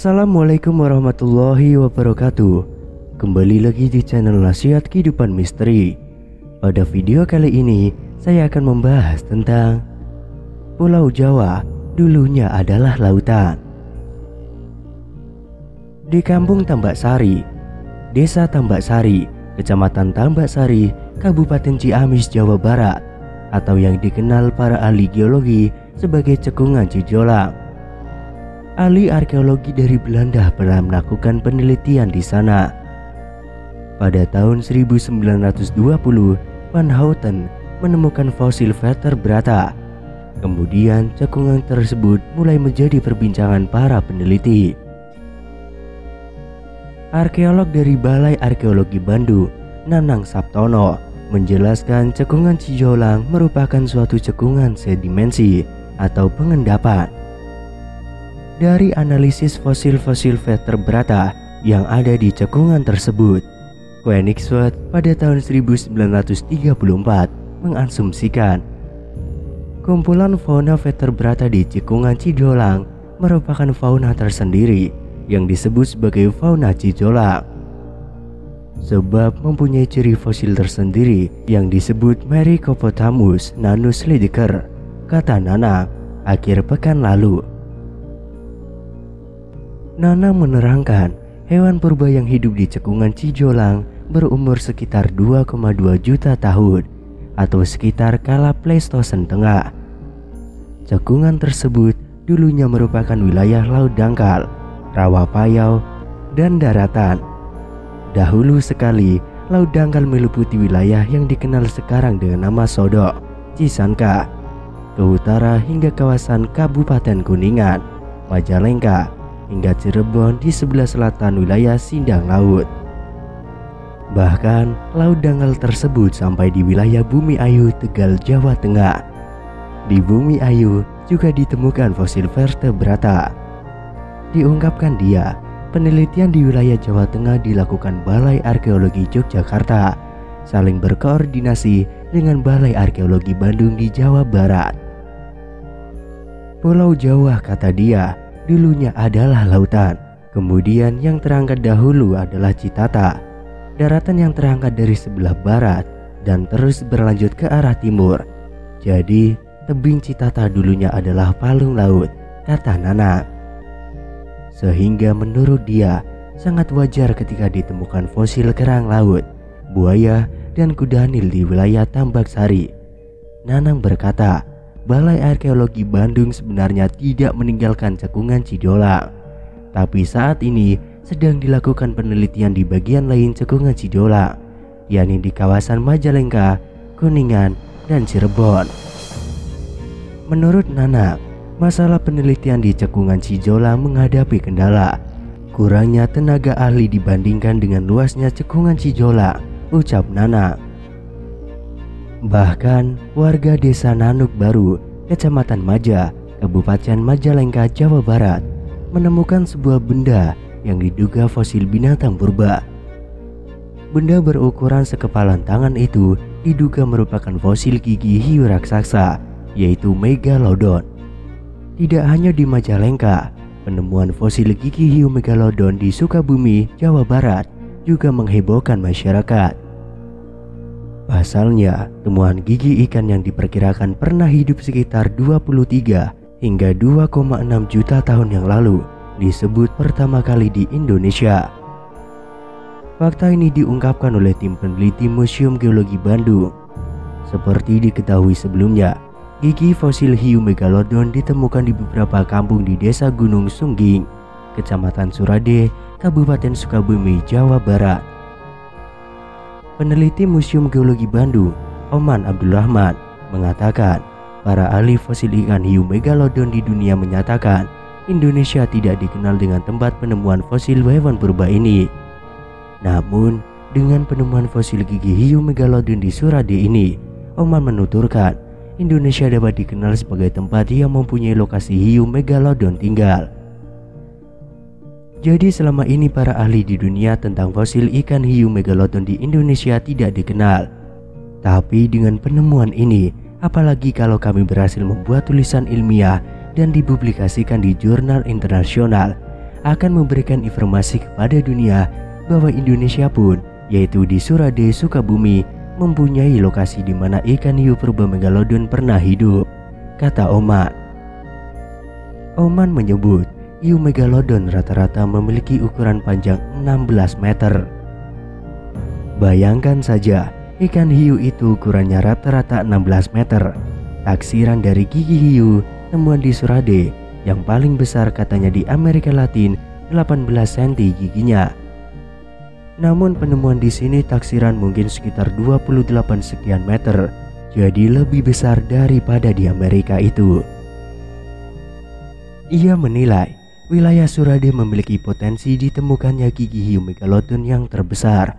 Assalamualaikum warahmatullahi wabarakatuh. Kembali lagi di channel Nasihat Kehidupan Misteri. Pada video kali ini saya akan membahas tentang Pulau Jawa dulunya adalah lautan. Di kampung Tambak Sari, Desa Tambak Sari, Kecamatan Tambak Sari, Kabupaten Ciamis, Jawa Barat, atau yang dikenal para ahli geologi sebagai Cekungan Cijolang. Ahli arkeologi dari Belanda pernah melakukan penelitian di sana. Pada tahun 1920, Van Houten menemukan fosil vertebrata. Kemudian cekungan tersebut mulai menjadi perbincangan para peneliti. Arkeolog dari Balai Arkeologi Bandung, Nanang Saptono, menjelaskan cekungan Cijolang merupakan suatu cekungan sedimensi atau pengendapan. Dari analisis fosil-fosil vertebrata yang ada di cekungan tersebut, Koenigswerd pada tahun 1934 mengasumsikan kumpulan fauna vertebrata di cekungan Cijolang merupakan fauna tersendiri yang disebut sebagai fauna Cijolang, sebab mempunyai ciri fosil tersendiri yang disebut Mericopotamus nanus Lydekker, kata Nanang akhir pekan lalu. Nanang menerangkan hewan purba yang hidup di cekungan Cijolang berumur sekitar 2,2 juta tahun atau sekitar kala Pleistosen Tengah. Cekungan tersebut dulunya merupakan wilayah laut dangkal, rawa payau, dan daratan. Dahulu sekali, laut dangkal meliputi wilayah yang dikenal sekarang dengan nama Sodok, Cisanka, ke utara hingga kawasan Kabupaten Kuningan, Majalengka, hingga Cirebon di sebelah selatan wilayah Sindang Laut. Bahkan laut dangkal tersebut sampai di wilayah Bumi Ayu, Tegal, Jawa Tengah. Di Bumi Ayu juga ditemukan fosil vertebrata. Diungkapkan dia, penelitian di wilayah Jawa Tengah dilakukan Balai Arkeologi Yogyakarta, saling berkoordinasi dengan Balai Arkeologi Bandung di Jawa Barat. Pulau Jawa, kata dia, dulunya adalah lautan. Kemudian yang terangkat dahulu adalah Citata, daratan yang terangkat dari sebelah barat dan terus berlanjut ke arah timur. Jadi tebing Citata dulunya adalah palung laut, kata Nana. Sehingga menurut dia sangat wajar ketika ditemukan fosil kerang laut, buaya, dan kudanil di wilayah Tambak Sari. Nanang berkata, Balai Arkeologi Bandung sebenarnya tidak meninggalkan cekungan Cijolang, tapi saat ini sedang dilakukan penelitian di bagian lain cekungan Cijolang, yakni di kawasan Majalengka, Kuningan, dan Cirebon. Menurut Nana, masalah penelitian di cekungan Cijolang menghadapi kendala kurangnya tenaga ahli dibandingkan dengan luasnya cekungan Cijolang, ucap Nana. Bahkan warga desa Nanuk Baru, Kecamatan Maja, Kabupaten Majalengka, Jawa Barat, menemukan sebuah benda yang diduga fosil binatang purba. Benda berukuran sekepalan tangan itu diduga merupakan fosil gigi hiu raksasa, yaitu Megalodon. Tidak hanya di Majalengka, penemuan fosil gigi hiu Megalodon di Sukabumi, Jawa Barat juga menghebohkan masyarakat. Pasalnya, temuan gigi ikan yang diperkirakan pernah hidup sekitar 23 hingga 2,6 juta tahun yang lalu disebut pertama kali di Indonesia. Fakta ini diungkapkan oleh tim peneliti Museum Geologi Bandung. Seperti diketahui sebelumnya, gigi fosil hiu Megalodon ditemukan di beberapa kampung di Desa Gunung Sungging, Kecamatan Surade, Kabupaten Sukabumi, Jawa Barat. Peneliti Museum Geologi Bandung, Oman Abdurrahman, mengatakan para ahli fosil ikan hiu Megalodon di dunia menyatakan Indonesia tidak dikenal dengan tempat penemuan fosil hewan purba ini. Namun, dengan penemuan fosil gigi hiu Megalodon di Surade ini, Oman menuturkan Indonesia dapat dikenal sebagai tempat yang mempunyai lokasi hiu Megalodon tinggal. Jadi selama ini para ahli di dunia tentang fosil ikan hiu Megalodon di Indonesia tidak dikenal. Tapi dengan penemuan ini, apalagi kalau kami berhasil membuat tulisan ilmiah dan dipublikasikan di jurnal internasional, akan memberikan informasi kepada dunia bahwa Indonesia pun, yaitu di Surade, Sukabumi, mempunyai lokasi di mana ikan hiu purba megalodon pernah hidup, kata Oman. Oman menyebut hiu megalodon rata-rata memiliki ukuran panjang 16 meter. Bayangkan saja, ikan hiu itu ukurannya rata-rata 16 meter. Taksiran dari gigi hiu temuan di Surade yang paling besar katanya di Amerika Latin 18 cm giginya. Namun penemuan di sini taksiran mungkin sekitar 28 sekian meter, jadi lebih besar daripada di Amerika itu. Ia menilai wilayah Surade memiliki potensi ditemukannya gigi hiu megalodon yang terbesar.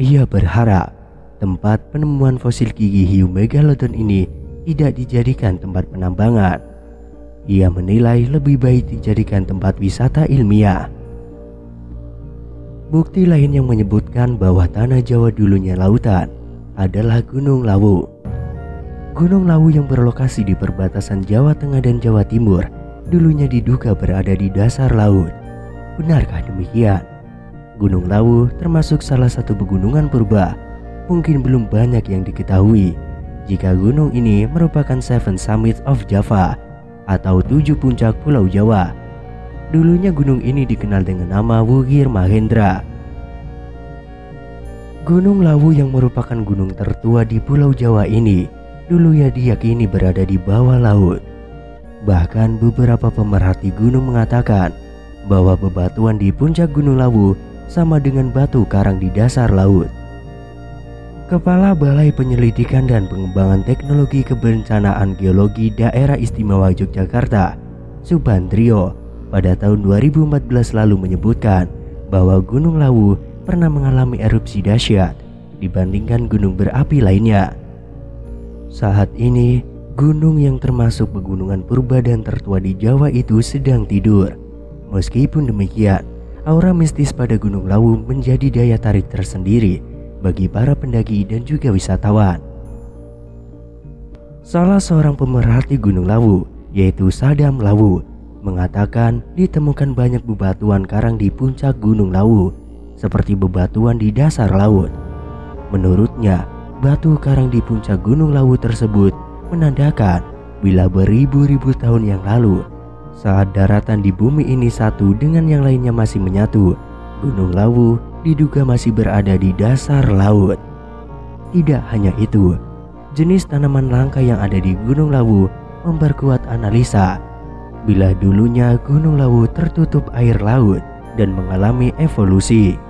Ia berharap tempat penemuan fosil gigi hiu megalodon ini tidak dijadikan tempat penambangan. Ia menilai lebih baik dijadikan tempat wisata ilmiah. Bukti lain yang menyebutkan bahwa tanah Jawa dulunya lautan adalah Gunung Lawu. Gunung Lawu yang berlokasi di perbatasan Jawa Tengah dan Jawa Timur dulunya diduga berada di dasar laut. Benarkah demikian? Gunung Lawu termasuk salah satu pegunungan purba. Mungkin belum banyak yang diketahui jika gunung ini merupakan Seven Summits of Java atau 7 puncak Pulau Jawa. Dulunya gunung ini dikenal dengan nama Wugir Mahendra. Gunung Lawu yang merupakan gunung tertua di Pulau Jawa ini dulunya diyakini berada di bawah laut. Bahkan beberapa pemerhati gunung mengatakan bahwa bebatuan di puncak Gunung Lawu sama dengan batu karang di dasar laut. Kepala Balai Penyelidikan dan Pengembangan Teknologi Kebencanaan Geologi Daerah Istimewa Yogyakarta, Subandrio, pada tahun 2014 lalu menyebutkan bahwa Gunung Lawu pernah mengalami erupsi dahsyat dibandingkan gunung berapi lainnya. Saat ini, gunung yang termasuk pegunungan purba dan tertua di Jawa itu sedang tidur. Meskipun demikian, aura mistis pada Gunung Lawu menjadi daya tarik tersendiri bagi para pendaki dan juga wisatawan. Salah seorang pemerhati Gunung Lawu, yaitu Sadam Lawu, mengatakan ditemukan banyak bebatuan karang di puncak Gunung Lawu, seperti bebatuan di dasar laut. Menurutnya, batu karang di puncak Gunung Lawu tersebut menandakan bila beribu-ribu tahun yang lalu, saat daratan di bumi ini satu dengan yang lainnya masih menyatu, Gunung Lawu diduga masih berada di dasar laut. Tidak hanya itu, jenis tanaman langka yang ada di Gunung Lawu memperkuat analisa bila dulunya Gunung Lawu tertutup air laut dan mengalami evolusi.